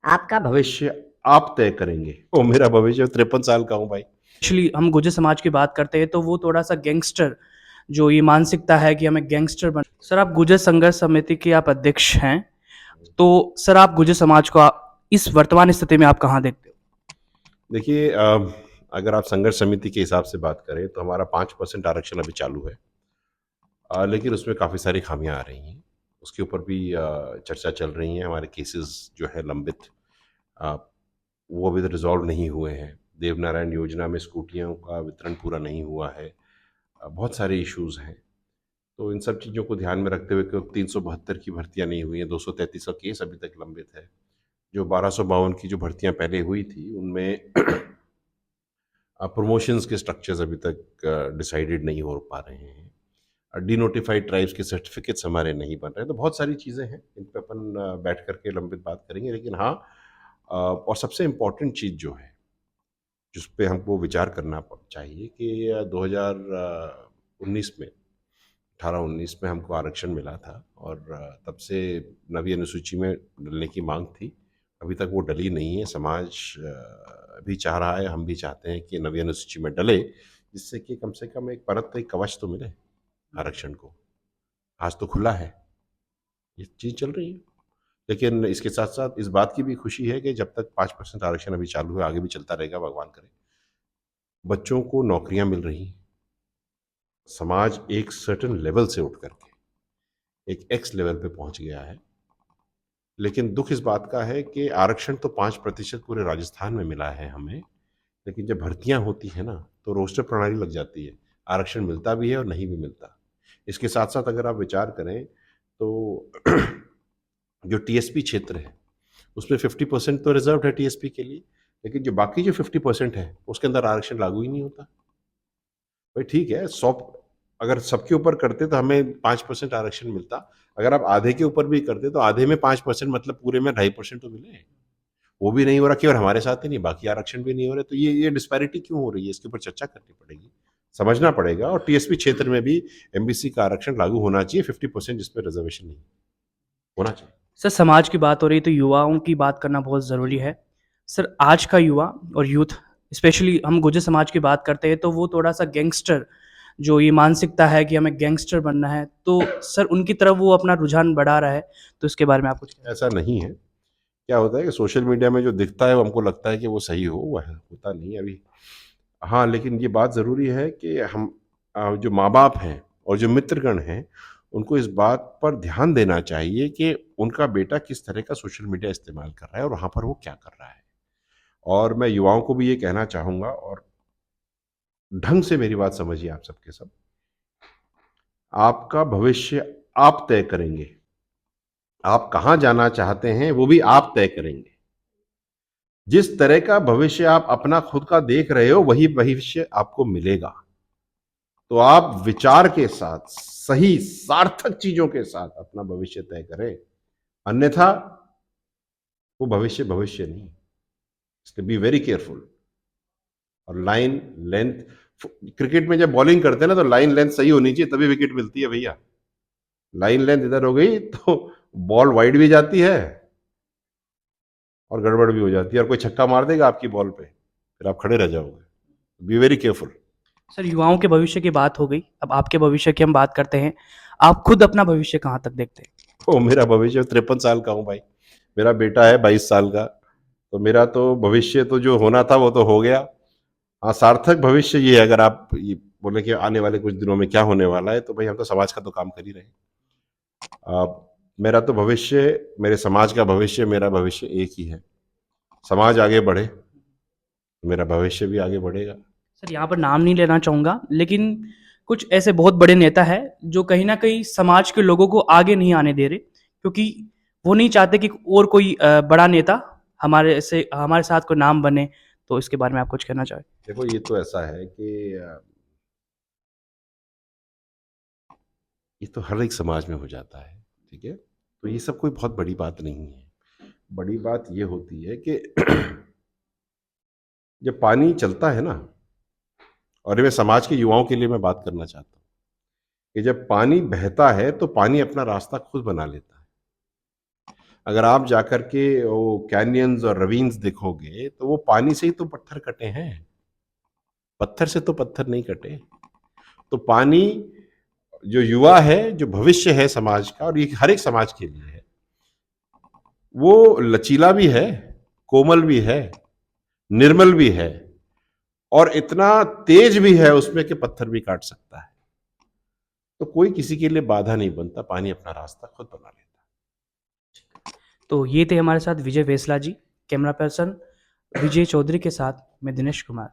आपका भविष्य आप तय करेंगे। ओ मेरा भविष्य 53 साल का हूँ भाई। एक्चुअली हम गुर्जर समाज की बात करते हैं तो वो थोड़ा-सा गैंगस्टर जो ये मानसिकता है कि हमें गैंगस्टर बन सर आप गुर्जर संघर्ष समिति के आप अध्यक्ष हैं। तो सर आप गुर्जर समाज को इस वर्तमान स्थिति में आप कहाँ देखते हो? देखिए अगर आप संघर्ष समिति के हिसाब से बात करें तो हमारा 5% आरक्षण अभी चालू है। लेकिन उसमें काफ़ी सारी खामियां आ रही हैं। उसके ऊपर भी चर्चा चल रही है। हमारे केसेस जो है लंबित, अ, वो अभी तक रिजॉल्व नहीं हुए हैं। देवनारायण योजना में स्कूटियों का वितरण पूरा नहीं हुआ है। बहुत सारे इश्यूज हैं। तो इन सब चीज़ों को ध्यान में रखते हुए, क्योंकि 372 की भर्तियां नहीं हुई हैं, 233 का केस अभी तक लंबित है। जो 1252 की जो भर्तियां पहले हुई थी उनमें प्रमोशंस के स्ट्रक्चर्स अभी तक डिसाइडेड नहीं हो पा रहे हैं। डिनोटिफाइड ट्राइब्स के सर्टिफिकेट्स हमारे नहीं बन रहे हैं। तो बहुत सारी चीज़ें हैं, इन पे अपन बैठ करके लंबित बात करेंगे। लेकिन हाँ, और सबसे इम्पोर्टेंट चीज़ जो है जिस पे हमको विचार करना चाहिए कि 2019 में, 18-19 में हमको आरक्षण मिला था और तब से नवीं अनुसूची में डलने की मांग थी। अभी तक वो डली नहीं है। समाज भी चाह रहा है, हम भी चाहते हैं कि नवीं अनुसूची में डले, जिससे कि कम से कम एक परत, एक कवच तो मिले आरक्षण को। आज तो खुला है, ये चीज़ चल रही है। लेकिन इसके साथ साथ इस बात की भी खुशी है कि जब तक 5% आरक्षण अभी चालू है, आगे भी चलता रहेगा, भगवान करे। बच्चों को नौकरियां मिल रही हैं। समाज एक सर्टेन लेवल से उठ करके एक एक्स लेवल पे पहुंच गया है। लेकिन दुख इस बात का है कि आरक्षण तो 5% पूरे राजस्थान में मिला है हमें। लेकिन जब भर्तियां होती है ना, तो रोस्टर प्रणाली लग जाती है। आरक्षण मिलता भी है और नहीं भी मिलता। इसके साथ साथ अगर आप विचार करें तो जो टीएसपी क्षेत्र है उसमें 50% तो रिजर्व है टीएसपी के लिए। लेकिन जो बाकी जो 50% है उसके अंदर आरक्षण लागू ही नहीं होता। भाई ठीक है, 100 अगर सबके ऊपर करते तो हमें 5% आरक्षण मिलता। अगर आप आधे के ऊपर भी करते तो आधे में 5% मतलब पूरे में 2.5% तो मिले। वो भी नहीं हो रहा, केवल हमारे साथ ही नहीं, बाकी आरक्षण भी नहीं हो रहे। तो ये डिस्पैरिटी क्यों हो रही है, इसके ऊपर चर्चा करनी पड़ेगी, समझना पड़ेगा। और टीएसपी क्षेत्र में भी एमबीसी का आरक्षण लागू होना चाहिए। 50% जिसपे रिजर्वेशन नहीं होना चाहिए। सर समाज की बात हो रही है तो युवाओं की बात करना बहुत ज़रूरी है। सर आज का युवा और यूथ स्पेशली हम गुर्जर समाज की बात करते हैं तो वो थोड़ा-सा गैंगस्टर जो ये मानसिकता है कि हमें गैंगस्टर बनना है, तो सर उनकी तरफ वो अपना रुझान बढ़ा रहा है। तो इसके बारे में आप कुछ कहना ऐसा नहीं है। क्या होता है कि सोशल मीडिया में जो दिखता है वो हमको लगता है कि वो सही हो, वह होता नहीं है अभी। हाँ, लेकिन ये बात ज़रूरी है कि हम जो माँ-बाप हैं और जो मित्रगण हैं, उनको इस बात पर ध्यान देना चाहिए कि उनका बेटा किस तरह का सोशल मीडिया इस्तेमाल कर रहा है और वहाँ पर वो क्या कर रहा है। और मैं युवाओं को भी ये कहना चाहूँगा, और ढंग से मेरी बात समझिए आप सबके सब। आपका भविष्य आप तय करेंगे। आप कहाँ जाना चाहते हैं, वो भी आप तय करेंगे। जिस तरह का भविष्य आप अपना खुद का देख रहे हो, वही भविष्य आपको मिलेगा। तो आप विचार के साथ, सही सार्थक चीजों के साथ अपना भविष्य तय करें। अन्यथा वो भविष्य भविष्य नहीं। इसलिए बी वेरी केयरफुल। और लाइन लेंथ, क्रिकेट में जब बॉलिंग करते हैं ना, तो लाइन लेंथ सही होनी चाहिए, तभी विकेट मिलती है भैया। लाइन लेंथ इधर हो गई तो बॉल वाइड भी जाती है और गड़बड़ भी हो जाती है, और कोई छक्का मार देगा आपकी बॉल पे, फिर आप खड़े रह जाओगे। Be very careful. सर युवाओं के भविष्य की बात हो गई, अब आपके भविष्य की हम बात करते हैं। आप खुद अपना भविष्य कहाँ तक देखते हैं? ओ मेरा भविष्य 53 साल का हूँ भाई। मेरा बेटा है 22 साल का। तो मेरा तो भविष्य तो जो होना था वो तो हो गया। हाँ, सार्थक भविष्य ये है, अगर आप ये बोले कि आने वाले कुछ दिनों में क्या होने वाला है, तो भाई हम तो समाज का तो काम कर ही रहे हैं। मेरा तो भविष्य, मेरे समाज का भविष्य, मेरा भविष्य एक ही है। समाज आगे बढ़े तो मेरा भविष्य भी आगे बढ़ेगा। सर यहाँ पर नाम नहीं लेना चाहूँगा, लेकिन कुछ ऐसे बहुत बड़े नेता हैं जो कहीं न कहीं समाज के लोगों को आगे नहीं आने दे रहे, क्योंकि वो नहीं चाहते कि और कोई बड़ा नेता हमारे साथ कोई नाम बने। तो इसके बारे में आप कुछ कहना चाहें? देखो, ये तो ऐसा है कि ये तो हर एक समाज में हो जाता है। ठीक है, तो ये सब कोई बहुत बड़ी बात नहीं है। बड़ी बात ये होती है कि जब पानी चलता है ना, और ये मैं समाज के युवाओं के लिए मैं बात करना चाहता हूँ कि जब पानी बहता है तो पानी अपना रास्ता खुद बना लेता है। अगर आप जाकर के वो कैनियंस और रवीन्स देखोगे, तो वो पानी से ही तो पत्थर कटे हैं, पत्थर से तो पत्थर नहीं कटे। तो पानी जो युवा है, जो भविष्य है समाज का, और ये हर एक समाज के लिए है, वो लचीला भी है, कोमल भी है, निर्मल भी है, और इतना तेज भी है उसमें कि पत्थर भी काट सकता है। तो कोई किसी के लिए बाधा नहीं बनता, पानी अपना रास्ता खुद बना लेता है। तो ये थे हमारे साथ विजय वेसला जी, कैमरा पर्सन विजय चौधरी के साथ मैं दिनेश कुमार।